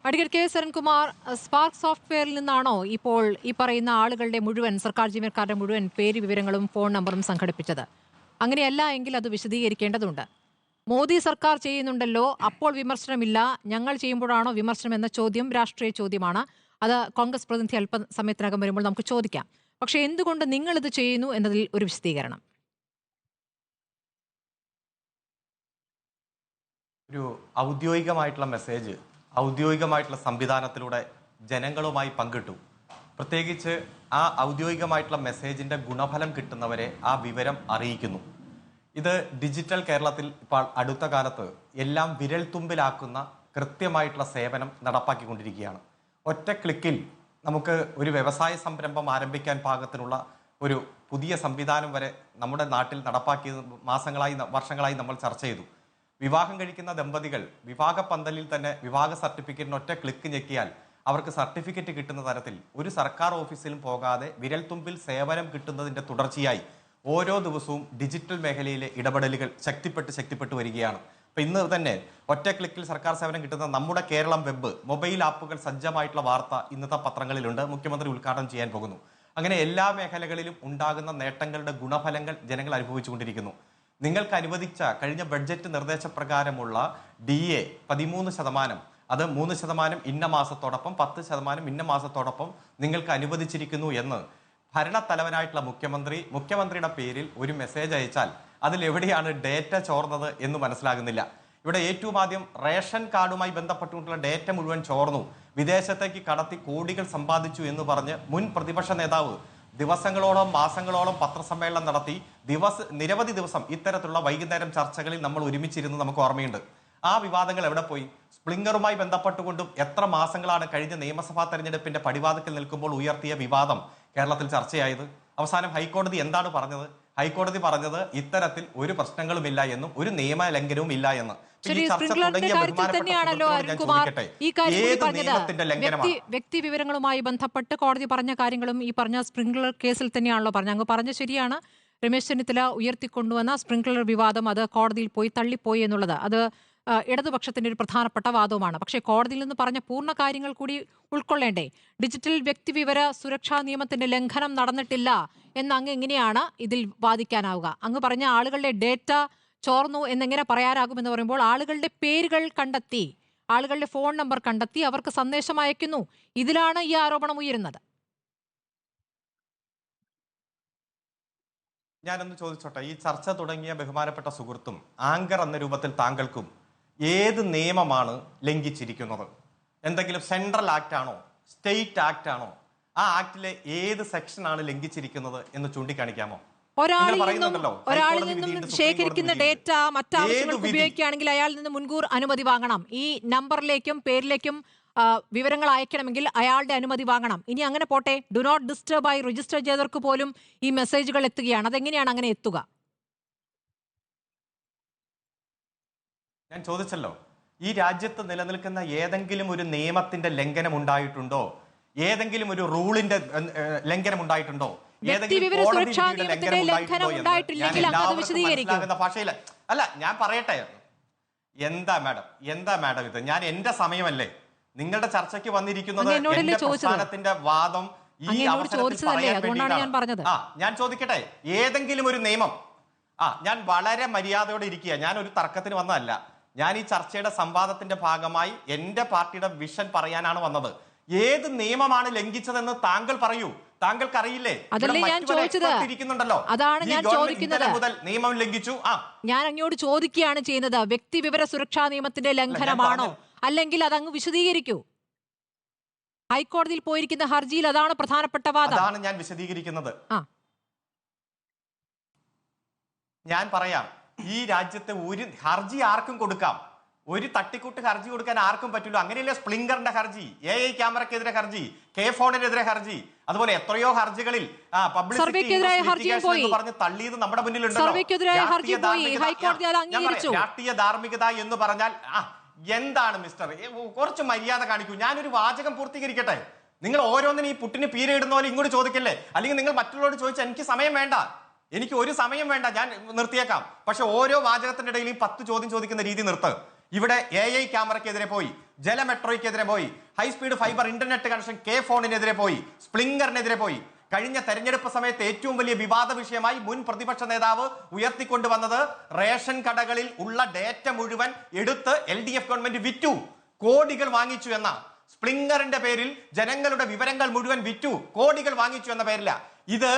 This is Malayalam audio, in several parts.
അഡ്വക്കേറ്റ് കെ സരൺകുമാർ, സ്പാർക്ക് സോഫ്റ്റ്വെയറിൽ നിന്നാണോ ഇപ്പോൾ ഈ പറയുന്ന ആളുകളുടെ മുഴുവൻ സർക്കാർ ജീവനക്കാരുടെ മുഴുവൻ പേര് വിവരങ്ങളും ഫോൺ നമ്പറും സംഘടിപ്പിച്ചത്? അങ്ങനെയല്ല എങ്കിൽ അത് വിശദീകരിക്കേണ്ടതുണ്ട്. മോദി സർക്കാർ ചെയ്യുന്നുണ്ടല്ലോ, അപ്പോൾ വിമർശനമില്ല, ഞങ്ങൾ ചെയ്യുമ്പോഴാണോ വിമർശനം എന്ന ചോദ്യം രാഷ്ട്രീയ ചോദ്യമാണ്. അത് കോൺഗ്രസ് പ്രതിനിധി അല്പസമയത്തിനകം വരുമ്പോൾ നമുക്ക് ചോദിക്കാം. പക്ഷേ എന്തുകൊണ്ട് നിങ്ങൾ ഇത് ചെയ്യുന്നു എന്നതിൽ ഒരു വിശദീകരണം. ഒരു ഔദ്യോഗികമായിട്ടുള്ള മെസ്സേജ് ഔദ്യോഗികമായിട്ടുള്ള സംവിധാനത്തിലൂടെ ജനങ്ങളുമായി പങ്കിട്ടു. പ്രത്യേകിച്ച് ആ ഔദ്യോഗികമായിട്ടുള്ള മെസ്സേജിൻ്റെ ഗുണഫലം കിട്ടുന്നവരെ ആ വിവരം അറിയിക്കുന്നു. ഇത് ഡിജിറ്റൽ കേരളത്തിൽ ഇപ്പോൾ അടുത്ത കാലത്ത് എല്ലാം വിരൽത്തുമ്പിലാക്കുന്ന കൃത്യമായിട്ടുള്ള സേവനം നടപ്പാക്കിക്കൊണ്ടിരിക്കുകയാണ്. ഒറ്റ ക്ലിക്കിൽ നമുക്ക് ഒരു വ്യവസായ സംരംഭം ആരംഭിക്കാൻ പാകത്തിനുള്ള ഒരു പുതിയ സംവിധാനം വരെ നമ്മുടെ നാട്ടിൽ നടപ്പാക്കിയത് വർഷങ്ങളായി നമ്മൾ ചർച്ച ചെയ്തു. വിവാഹം കഴിക്കുന്ന ദമ്പതികൾ വിവാഹ പന്തലിൽ തന്നെ വിവാഹ സർട്ടിഫിക്കറ്റിന് ഒറ്റ ക്ലിക്ക് ഞെക്കിയാൽ അവർക്ക് സർട്ടിഫിക്കറ്റ് കിട്ടുന്ന തരത്തിൽ ഒരു സർക്കാർ ഓഫീസിലും പോകാതെ വിരൽത്തുമ്പിൽ സേവനം കിട്ടുന്നതിൻ്റെ തുടർച്ചയായി ഓരോ ദിവസവും ഡിജിറ്റൽ മേഖലയിലെ ഇടപെടലുകൾ ശക്തിപ്പെട്ട് വരികയാണ്. അപ്പം ഇന്ന് തന്നെ ഒറ്റ ക്ലിക്കിൽ സർക്കാർ സേവനം കിട്ടുന്ന നമ്മുടെ കേരളം വെബ് മൊബൈൽ ആപ്പുകൾ സജ്ജമായിട്ടുള്ള വാർത്ത ഇന്നത്തെ പത്രങ്ങളിലുണ്ട്. മുഖ്യമന്ത്രി ഉദ്ഘാടനം ചെയ്യാൻ പോകുന്നു. അങ്ങനെ എല്ലാ മേഖലകളിലും ഉണ്ടാകുന്ന നേട്ടങ്ങളുടെ ഗുണഫലങ്ങൾ ജനങ്ങൾ അനുഭവിച്ചുകൊണ്ടിരിക്കുന്നു. നിങ്ങൾക്ക് അനുവദിച്ച കഴിഞ്ഞ ബഡ്ജറ്റ് നിർദ്ദേശപ്രകാരമുള്ള DA 13%, അത് 3% ഇന്ന മാസത്തോടൊപ്പം 10% ഇന്ന മാസത്തോടൊപ്പം നിങ്ങൾക്ക് അനുവദിച്ചിരിക്കുന്നു എന്ന് ഭരണത്തലവനായിട്ടുള്ള മുഖ്യമന്ത്രിയുടെ പേരിൽ ഒരു മെസ്സേജ് അയച്ചാൽ അതിലെവിടെയാണ് ഡേറ്റ ചോർന്നത് എന്ന് മനസ്സിലാകുന്നില്ല. ഇവിടെ ഏറ്റവും ആദ്യം റേഷൻ കാർഡുമായി ബന്ധപ്പെട്ടുകൊണ്ടുള്ള ഡേറ്റ മുഴുവൻ ചോർന്നു, വിദേശത്തേക്ക് കടത്തി കോടികൾ സമ്പാദിച്ചു എന്ന് പറഞ്ഞ് മുൻ പ്രതിപക്ഷ നേതാവ് ദിവസങ്ങളോളം മാസങ്ങളോളം പത്രസമ്മേളനം നടത്തി നിരവധി ദിവസം ഇത്തരത്തിലുള്ള വൈകുന്നേരം ചർച്ചകളിൽ നമ്മൾ ഒരുമിച്ചിരുന്ന് നമുക്ക് ഓർമ്മയുണ്ട്. ആ വിവാദങ്ങൾ എവിടെ പോയി? സ്പ്ലിംഗറുമായി ബന്ധപ്പെട്ടുകൊണ്ടും എത്ര മാസങ്ങളാണ് കഴിഞ്ഞ നിയമസഭാ തെരഞ്ഞെടുപ്പിന്റെ പടിവാതിക്കൽ നിൽക്കുമ്പോൾ ഉയർത്തിയ വിവാദം കേരളത്തിൽ ചർച്ചയായത്? അവസാനം ഹൈക്കോടതി എന്താണ് പറഞ്ഞത്? ഹൈക്കോടതി പറഞ്ഞത് ഇത്തരത്തിൽ ഒരു പ്രശ്നങ്ങളുമില്ല എന്നും ഒരു നിയമ ലംഘനവും ഇല്ല എന്ന്. വ്യക്തി വിവരങ്ങളുമായി ബന്ധപ്പെട്ട് കോടതി പറഞ്ഞ കാര്യങ്ങളും ഈ പറഞ്ഞ സ്പ്രിംഗ്ലർ കേസിൽ തന്നെയാണല്ലോ പറഞ്ഞത്. അങ്ങ് പറഞ്ഞ ശരിയാണ്. രമേശ് ചെന്നിത്തല ഉയർത്തിക്കൊണ്ടുവന്ന സ്പ്രിംഗ്ലർ വിവാദം അത് കോടതിയിൽ പോയി തള്ളിപ്പോയി എന്നുള്ളത് അത് ഇടതുപക്ഷത്തിന്റെ ഒരു പ്രധാനപ്പെട്ട വാദവുമാണ്. പക്ഷേ കോടതിയിൽ നിന്ന് പറഞ്ഞ പൂർണ്ണ കാര്യങ്ങൾ കൂടി ഉൾക്കൊള്ളേണ്ടേ? ഡിജിറ്റൽ വ്യക്തിവിവര സുരക്ഷാ നിയമത്തിന്റെ ലംഘനം നടന്നിട്ടില്ല എന്ന് അങ്ങ് എങ്ങനെയാണ് ഇതിൽ വാദിക്കാനാവുക? അങ്ങ് പറഞ്ഞ ആളുകളുടെ ഡേറ്റ ചോർന്നു എന്നെങ്ങനെ പറയാനാകുമെന്ന് പറയുമ്പോൾ ആളുകളുടെ പേരുകൾ കണ്ടെത്തി, ആളുകളുടെ ഫോൺ നമ്പർ കണ്ടെത്തി അവർക്ക് സന്ദേശം അയക്കുന്നു. ഇതിലാണ് ഈ ആരോപണം ഉയരുന്നത്. ഞാനൊന്ന് ചോദിച്ചോട്ടെ, ഈ ചർച്ച തുടങ്ങിയ ബഹുമാനപ്പെട്ട സുഹൃത്തും ആങ്കർ എന്ന രൂപത്തിൽ താങ്കൾക്കും ഏത് നിയമമാണ് ലംഘിച്ചിരിക്കുന്നത്? എന്തെങ്കിലും സെൻട്രൽ ആക്ട് ആണോ, സ്റ്റേറ്റ് ആക്ട് ആണോ? ആ ആക്ടിലെ ഏത് സെക്ഷനാണ് ലംഘിച്ചിരിക്കുന്നത് എന്ന് ചൂണ്ടിക്കാണിക്കാമോ? ഒരാളിൽ നിന്നും ശേഖരിക്കുന്ന ഡേറ്റ മറ്റാവശ്യങ്ങൾക്ക് ഉപയോഗിക്കുകയാണെങ്കിൽ അയാളിൽ നിന്ന് മുൻകൂർ അനുമതി വാങ്ങണം. ഈ നമ്പറിലേക്കും പേരിലേക്കും വിവരങ്ങൾ അയക്കണമെങ്കിൽ അയാളുടെ അനുമതി വാങ്ങണം. ഇനി അങ്ങനെ പോട്ടെ, ഡു നോട്ട് ഡിസ്റ്റർബ് ആയി രജിസ്റ്റർ ചെയ്തവർക്ക് പോലും ഈ മെസ്സേജുകൾ എത്തുകയാണ്. അതെങ്ങനെയാണ് അങ്ങനെ എത്തുക? ഞാൻ ചോദിച്ചല്ലോ, ഈ രാജ്യത്ത് നിലനിൽക്കുന്ന ഏതെങ്കിലും ഒരു നിയമത്തിന്റെ ലംഘനം ഉണ്ടായിട്ടുണ്ടോ? ഏതെങ്കിലും ഒരു റൂളിന്റെ ലംഘനം ഉണ്ടായിട്ടുണ്ടോ? ഭാഷയില് അല്ല, ഞാൻ പറയട്ടെ. എന്താ മാഡം ഇത്? ഞാൻ എന്റെ സമയമല്ലേ? നിങ്ങളുടെ ചർച്ചയ്ക്ക് വന്നിരിക്കുന്നത് എന്റെ പ്രസ്ഥാനത്തിന്റെ വാദം ഈ അവസരത്തിൽ പറയാൻ വേണ്ടിയിട്ടാണ്. ഞാൻ ചോദിക്കട്ടെ, ഏതെങ്കിലും ഒരു നിയമം? ഞാൻ വളരെ മര്യാദയോടെ ഇരിക്കുക. ഞാൻ ഒരു തർക്കത്തിന് വന്നതല്ല. ഞാൻ ഈ ചർച്ചയുടെ സംവാദത്തിന്റെ ഭാഗമായി എന്റെ പാർട്ടിയുടെ വിഷൻ പറയാനാണ് വന്നത്. ഏത് നിയമമാണ് ലംഘിച്ചതെന്ന് താങ്കൾ പറയൂ. താങ്കൾക്ക് അറിയില്ലേ? നിയമം ലംഘിച്ചു. ഞാൻ അങ്ങോട്ട് ചോദിക്കുകയാണ് ചെയ്യുന്നത്, വ്യക്തിവിവര സുരക്ഷാ നിയമത്തിന്റെ ലംഘനമാണോ, അല്ലെങ്കിൽ അതങ്ങ് വിശദീകരിക്കൂ. ഹൈക്കോടതിയിൽ പോയിരിക്കുന്ന ഹർജിയിൽ അതാണ് പ്രധാനപ്പെട്ട വാദം. അതാണ് ഞാൻ വിശദീകരിക്കുന്നത്. ഞാൻ പറയാം, ഈ രാജ്യത്തെ ഒരു ഹർജി ആർക്കും കൊടുക്കാം. ഒരു തട്ടിക്കൂട്ട് ഹർജി കൊടുക്കാൻ ആർക്കും പറ്റില്ല. അങ്ങനെയല്ലേ സ്പ്ലിംഗറിന്റെ ഹർജി, AI ക്യാമറക്കെതിരെ ഹർജി, K-ഫോണിനെതിരെ ഹർജി, അതുപോലെ എത്രയോ ഹർജികളിൽ പറഞ്ഞ് തള്ളിയത് നമ്മുടെ മുന്നിലുണ്ടല്ലോ. രാഷ്ട്രീയ ധാർമ്മികത എന്ന് പറഞ്ഞാൽ എന്താണ് മിസ്റ്റർ? കുറച്ച് മര്യാദ കാണിക്കൂ. ഞാനൊരു വാചകം പൂർത്തീകരിക്കട്ടെ. നിങ്ങൾ ഓരോന്നിനും ഈ പുട്ടിന് പീരയിടുന്ന പോലെ ഇങ്ങോട്ട് ചോദിക്കല്ലേ. അല്ലെങ്കിൽ നിങ്ങൾ മറ്റുള്ളവരോട് ചോദിച്ചാൽ എനിക്ക് സമയം വേണ്ട. എനിക്ക് ഒരു സമയം വേണ്ട, ഞാൻ നിർത്തിയേക്കാം. പക്ഷെ ഓരോ വാചകത്തിന്റെ ഇടയിൽ 10 ചോദ്യം ചോദിക്കുന്ന രീതി നിർത്ത്. ഇവിടെ AI ക്യാമറയ്ക്കെതിരെ പോയി, ജലമെട്രോയ്ക്കെതിരെ പോയി, high speed fibre internet connection K ഫോണിനെതിരെ പോയി, സ്പ്ലിംഗറിനെതിരെ പോയി. കഴിഞ്ഞ തെരഞ്ഞെടുപ്പ് സമയത്ത് ഏറ്റവും വലിയ വിവാദ വിഷയമായി മുൻ പ്രതിപക്ഷ നേതാവ് ഉയർത്തിക്കൊണ്ടുവന്നത് റേഷൻ കടകളിൽ ഉള്ള ഡേറ്റ മുഴുവൻ എടുത്ത് LDF ഗവൺമെന്റ് വിറ്റു, കോടികൾ വാങ്ങിച്ചു എന്ന. സ്പ്ലിംഗറിന്റെ പേരിൽ ജനങ്ങളുടെ വിവരങ്ങൾ മുഴുവൻ വിറ്റു, കോടികൾ വാങ്ങിച്ചു എന്ന പേരില്ല. ഇത്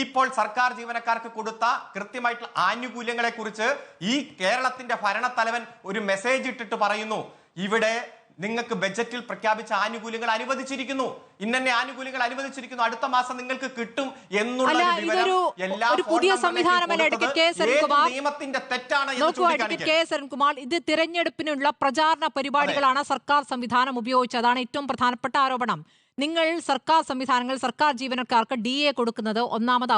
ഇപ്പോൾ സർക്കാർ ജീവനക്കാർക്ക് കൊടുത്ത കൃത്യമായിട്ടുള്ള ആനുകൂല്യങ്ങളെ കുറിച്ച് ഈ കേരളത്തിന്റെ ഭരണത്തലവൻ ഒരു മെസ്സേജ് ഇട്ടിട്ട് പറയുന്നു, ഇവിടെ നിങ്ങൾക്ക് ബജറ്റിൽ പ്രഖ്യാപിച്ച ആനുകൂല്യങ്ങൾ അനുവദിച്ചിരിക്കുന്നു, ഇന്നെ ആനുകൂല്യങ്ങൾ അനുവദിച്ചിരിക്കുന്നു, അടുത്ത മാസം നിങ്ങൾക്ക് കിട്ടും എന്നുള്ള പുതിയ സംവിധാനമല്ല. നിയമത്തിന്റെ തെറ്റാണ്. കുമാർ, ഇത് തിരഞ്ഞെടുപ്പിനുള്ള പ്രചാരണ പരിപാടികളാണ് സർക്കാർ സംവിധാനം ഉപയോഗിച്ചത്. അതാണ് ഏറ്റവും പ്രധാനപ്പെട്ട ആരോപണം. നിങ്ങൾ സർക്കാർ സംവിധാനങ്ങൾ സർക്കാർ ജീവനക്കാർക്ക് DA കൊടുക്കുന്നത് ഒന്നാമത്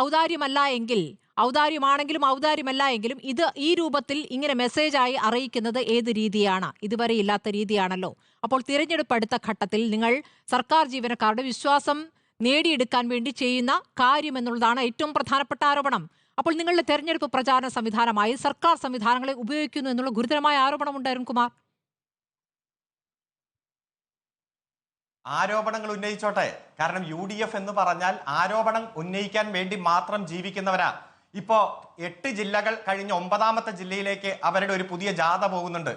ഔദാര്യമല്ല എങ്കിൽ, ഔദാര്യമാണെങ്കിലും ഔദാര്യമല്ല എങ്കിലും ഇത് ഈ രൂപത്തിൽ ഇങ്ങനെ മെസ്സേജായി അറിയിക്കുന്നത് ഏത് രീതിയാണ്? ഇതുവരെ ഇല്ലാത്ത രീതിയാണല്ലോ. അപ്പോൾ തിരഞ്ഞെടുപ്പ് അടുത്ത ഘട്ടത്തിൽ നിങ്ങൾ സർക്കാർ ജീവനക്കാരുടെ വിശ്വാസം നേടിയെടുക്കാൻ വേണ്ടി ചെയ്യുന്ന കാര്യം എന്നുള്ളതാണ് ഏറ്റവും പ്രധാനപ്പെട്ട ആരോപണം. അപ്പോൾ നിങ്ങളുടെ തെരഞ്ഞെടുപ്പ് പ്രചാരണ സംവിധാനമായി സർക്കാർ സംവിധാനങ്ങളെ ഉപയോഗിക്കുന്നു എന്നുള്ള ഗുരുതരമായ ആരോപണമുണ്ട് അരുൺകുമാർ. ആരോപണങ്ങൾ ഉന്നയിച്ചോട്ടെ, കാരണം UDF എന്ന് പറഞ്ഞാൽ ആരോപണം ഉന്നയിക്കാൻ വേണ്ടി മാത്രം ജീവിക്കുന്നവരാ. ഇപ്പോ 8 ജില്ലകൾ കഴിഞ്ഞ 9ാമത്തെ ജില്ലയിലേക്ക് അവരുടെ ഒരു പുതിയ ജാഥ പോകുന്നുണ്ട്.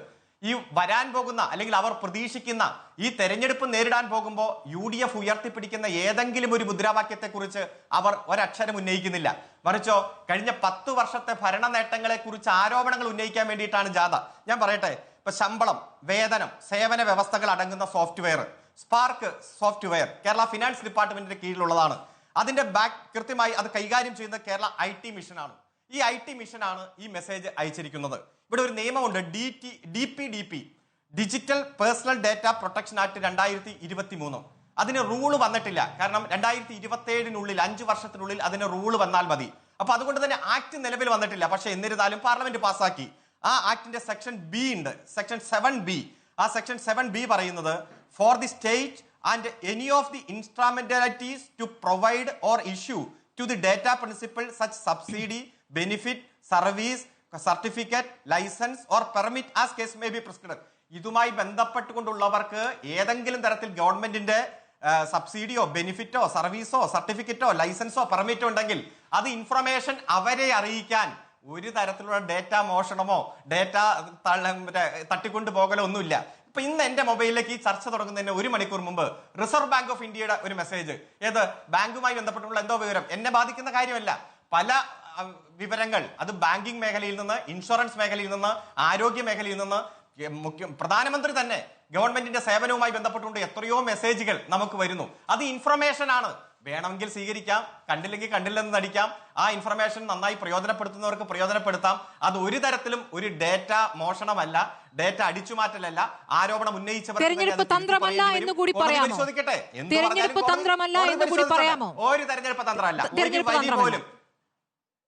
ഈ വരാൻ പോകുന്ന അല്ലെങ്കിൽ അവർ പ്രതീക്ഷിക്കുന്ന ഈ തെരഞ്ഞെടുപ്പ് നേരിടാൻ പോകുമ്പോൾ UDF ഉയർത്തിപ്പിടിക്കുന്ന ഏതെങ്കിലും ഒരു മുദ്രാവാക്യത്തെ കുറിച്ച് അവർ ഒരക്ഷരം ഉന്നയിക്കുന്നില്ല. മറിച്ചോ കഴിഞ്ഞ 10 വർഷത്തെ ഭരണ നേട്ടങ്ങളെ കുറിച്ച് ആരോപണങ്ങൾ ഉന്നയിക്കാൻ വേണ്ടിയിട്ടാണ് ജാഥ. ഞാൻ പറയട്ടെ, ഇപ്പൊ ശമ്പളം, വേതനം, സേവന വ്യവസ്ഥകൾ അടങ്ങുന്ന software spark software Kerala finance ഡിപ്പാർട്ട്മെന്റിന്റെ കീഴിലുള്ളതാണ്. അതിന്റെ ബാക്ക് കൃത്യമായി അത് കൈകാര്യം ചെയ്യുന്നത് കേരള IT മിഷനാണ്. ഈ IT മിഷനാണ് ഈ മെസ്സേജ് അയച്ചിരിക്കുന്നത്. ഇവിടെ ഒരു നിയമമുണ്ട്, DPDP digital personal data protection act 2023. അതിന് റൂള് വന്നിട്ടില്ല. കാരണം 2027 5 വർഷത്തിനുള്ളിൽ അതിന് റൂള് വന്നാൽ മതി. അപ്പൊ അതുകൊണ്ട് തന്നെ ആക്ട് നിലവിൽ വന്നിട്ടില്ല. പക്ഷെ എന്നിരുന്നാലും പാർലമെന്റ് പാസ്സാക്കി. ആ ആക്ടിന്റെ സെക്ഷൻ B ഉണ്ട്, സെക്ഷൻ 7B. ആ സെക്ഷൻ 7B പറയുന്നത്, for the state and any of the instrumentalities to provide or issue to the data principle such subsidy, benefit, service, certificate, license or permit as case may be prescribed. ഇതുമായി ബന്ധപ്പെട്ടുകൊണ്ടുള്ളവർക്ക് ഏതെങ്കിലും തരത്തിൽ ഗവൺമെന്റിന്റെ സബ്സിഡിയോ ബെനിഫിറ്റോ സർവീസോ സർട്ടിഫിക്കറ്റോ ലൈസൻസോ പെർമിറ്റോ ഉണ്ടെങ്കിൽ അത് ഇൻഫർമേഷൻ അവരെ അറിയിക്കാൻ ഒരു തരത്തിലുള്ള ഡേറ്റ മോഷണമോ ഡേറ്റ തട്ടിക്കൊണ്ടു പോകലോ ഒന്നുമില്ല. ഇപ്പൊ ഇന്ന് എന്റെ മൊബൈലിലേക്ക് ഈ ചർച്ച തുടങ്ങുന്നതിന് 1 മണിക്കൂർ മുമ്പ് റിസർവ് ബാങ്ക് ഓഫ് ഇന്ത്യയുടെ ഒരു മെസ്സേജ്, ഏത് ബാങ്കുമായി ബന്ധപ്പെട്ടുള്ള എന്തോ വിവരം, എന്നെ ബാധിക്കുന്ന കാര്യമല്ല, പല വിവരങ്ങൾ, അത് ബാങ്കിങ് മേഖലയിൽ നിന്ന്, ഇൻഷുറൻസ് മേഖലയിൽ നിന്ന്, ആരോഗ്യ മേഖലയിൽ നിന്ന്, പ്രധാനമന്ത്രി തന്നെ ഗവൺമെന്റിന്റെ സേവനവുമായി ബന്ധപ്പെട്ടുകൊണ്ട് എത്രയോ മെസ്സേജുകൾ നമുക്ക് വരുന്നു. അത് ഇൻഫർമേഷൻ ആണ്. വേണമെങ്കിൽ സ്വീകരിക്കാം, കണ്ടില്ലെങ്കിൽ കണ്ടില്ലെന്ന് നടിക്കാം. ആ ഇൻഫർമേഷൻ നന്നായി പ്രയോജനപ്പെടുത്തുന്നവർക്ക് പ്രയോജനപ്പെടുത്താം. അത് ഒരു തരത്തിലും ഒരു ഡേറ്റ മോഷണമല്ല, ഡേറ്റ അടിച്ചുമാറ്റലല്ല, ആരോപണം ഉന്നയിച്ചവർ തെരഞ്ഞെടുപ്പ് തന്ത്രമല്ല എന്ന് കൂടി പറയാമോ? പരിശോധിക്കട്ടെ. തെരഞ്ഞെടുപ്പ് തന്ത്രമല്ല എന്ന് കൂടി പറയാമോ? ഒരു തെരഞ്ഞെടുപ്പ് തന്ത്രമല്ല, പോലും.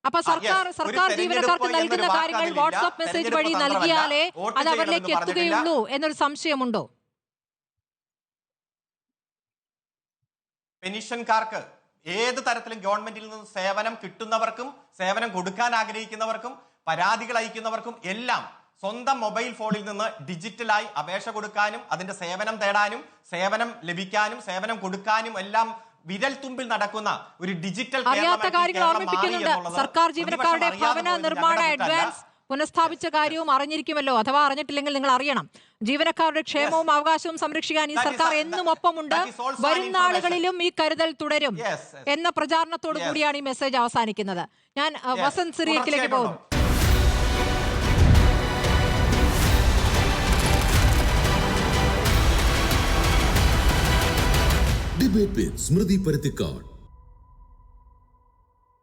അപ്പൊ സർക്കാർ ജീവനക്കാർക്ക് നൽകുന്ന കാര്യങ്ങൾ വാട്സ്ആപ്പ് മെസ്സേജ് വഴി നൽകിയാലേ അത് അവരിലേക്ക് എത്തുകയുള്ളൂ എന്നൊരു സംശയമുണ്ടോ? പെൻഷൻകാർക്ക്, ഏത് തരത്തിലും ഗവൺമെന്റിൽ നിന്ന് സേവനം കിട്ടുന്നവർക്കും സേവനം കൊടുക്കാൻ ആഗ്രഹിക്കുന്നവർക്കും പരാതികൾ അയക്കുന്നവർക്കും എല്ലാം സ്വന്തം മൊബൈൽ ഫോണിൽ നിന്ന് ഡിജിറ്റലായി അപേക്ഷ കൊടുക്കാനും അതിന്റെ സേവനം തേടാനും സേവനം ലഭിക്കാനും സേവനം കൊടുക്കാനും എല്ലാം വിരൽ തുമ്പിൽ നടക്കുന്ന ഒരു ഡിജിറ്റൽ അറിയാത്ത കാര്യങ്ങൾ ഓർമ്മിപ്പിക്കുന്നുണ്ട്. സർക്കാർ ജീവനക്കാരുടെ ഭവന നിർമ്മാണ അഡ്വാൻസ് പുനഃസ്ഥാപിച്ച കാര്യവും അറിഞ്ഞിരിക്കുമല്ലോ, അഥവാ അറിഞ്ഞിട്ടില്ലെങ്കിൽ നിങ്ങൾ അറിയണം. ജീവനക്കാരുടെ ക്ഷേമവും അവകാശവും സംരക്ഷിക്കാൻ ഈ സർക്കാർ എന്നും ഒപ്പമുണ്ട്, വരും നാളുകളിലും ഈ കരുതൽ തുടരും എന്ന പ്രചാരണത്തോടു കൂടിയാണ് ഈ മെസ്സേജ് അവസാനിക്കുന്നത്. ഞാൻ വസന്ത് സിറിയക്കിലേക്ക് പോകും. ഡിബേറ്റ് വിത്ത് സ്മൃതി പരുത്തിക്കാട്.